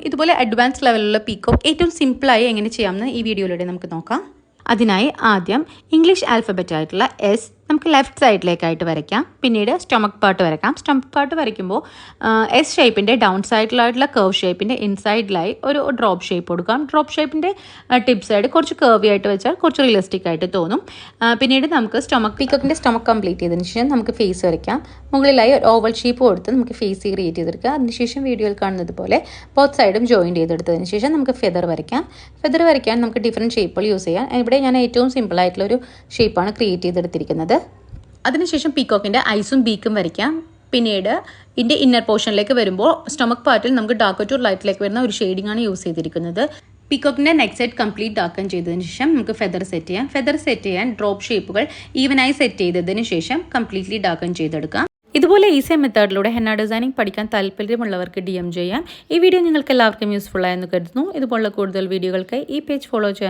ഇതുപോലെ അഡ്വാൻസ് ലെവലിലുള്ള പീക്കോക്ക് ഏറ്റവും സിമ്പിളായി എങ്ങനെ ചെയ്യാമെന്ന് ഈ വീഡിയോയിലൂടെ നമുക്ക് നോക്കാം. അതിനായി ആദ്യം ഇംഗ്ലീഷ് ആൽഫബറ്റ് ആയിട്ടുള്ള എസ് നമുക്ക് ലെഫ്റ്റ് സൈഡിലേക്കായിട്ട് വരയ്ക്കാം. പിന്നീട് സ്റ്റൊമക്ക് പാർട്ട് വരയ്ക്കാം. സ്റ്റൊമക്ക് പാർട്ട് വരയ്ക്കുമ്പോൾ എസ് ഷേപ്പിൻ്റെ ഡൗൺ സൈഡിലായിട്ടുള്ള കർവ് ഷേപ്പിൻ്റെ ഇൻസൈഡിലായി ഒരു ഡ്രോപ്പ് ഷേപ്പ് കൊടുക്കാം. ഡ്രോപ്പ് ഷേപ്പിൻ്റെ ടിപ്പ് സൈഡ് കുറച്ച് കർവി ആയിട്ട് വെച്ചാൽ കുറച്ച് റിയലിസ്റ്റിക് ആയിട്ട് തോന്നും. പിന്നീട് നമുക്ക് പീക്കോക്കിൻ്റെ സ്റ്റൊമക്ക് കംപ്ലീറ്റ് ചെയ്തതിന് ശേഷം നമുക്ക് ഫേസ് വരയ്ക്കാം. മുകളിലായി ഒരു ഓവൽ ഷേപ്പ് കൊടുത്ത് നമുക്ക് ഫേസ് ക്രിയേറ്റ് ചെയ്തെടുക്കുക. അതിനുശേഷം വീഡിയോയിൽ കാണുന്നത് പോലെ ബോത്ത് സൈഡും ജോയിൻറ്റ് ചെയ്തെടുത്തതിന് ശേഷം നമുക്ക് ഫെദർ വരയ്ക്കാം. ഫെദർ വരയ്ക്കാൻ നമുക്ക് ഡിഫറെൻറ്റ് ഷേപ്പുകൾ യൂസ് ചെയ്യാം. ഇവിടെ ഞാൻ ഏറ്റവും സിമ്പിളായിട്ടുള്ളൊരു ഷേപ്പാണ് ക്രിയേറ്റ് ചെയ്തെടുത്തിരിക്കുന്നത്. അതിനുശേഷം പീക്കോക്കിൻ്റെ ഐസും ബീക്കും വരയ്ക്കാം. പിന്നീട് ഇതിൻ്റെ ഇന്നർ പോർഷനിലേക്ക് വരുമ്പോൾ സ്റ്റൊമക്ക് പാർട്ടിൽ നമുക്ക് ഡാർക്ക് ടു ലൈറ്റിലേക്ക് വരുന്ന ഒരു ഷെയ്ഡിംഗ് ആണ് യൂസ് ചെയ്തിരിക്കുന്നത്. പീക്കോക്കിൻ്റെ നെക്ക് സൈഡ് കംപ്ലീറ്റ് ഡാർക്കൻ ചെയ്തതിന് ശേഷം നമുക്ക് ഫെദർ സെറ്റ് ചെയ്യാം. ഫെദർ സെറ്റ് ചെയ്യാൻ ഡ്രോപ്പ് ഷേപ്പുകൾ ഈവനായി സെറ്റ് ചെയ്തതിന് ശേഷം കംപ്ലീറ്റ്ലി ഡാർക്കൻ ചെയ്തെടുക്കാം. ഇതുപോലെ ഈസി മെത്തേഡിലൂടെ ഹെന്ന ഡിസൈനിങ് പഠിക്കാൻ താല്പര്യമുള്ളവർക്ക് DM ചെയ്യാം. ഈ വീഡിയോ നിങ്ങൾക്ക് എല്ലാവർക്കും യൂസ്ഫുൾ ആയെന്ന് കരുതുന്നു. ഇതുപോലുള്ള കൂടുതൽ വീഡിയോകൾക്കായി ഈ പേജ് ഫോളോ ചെയ്യാൻ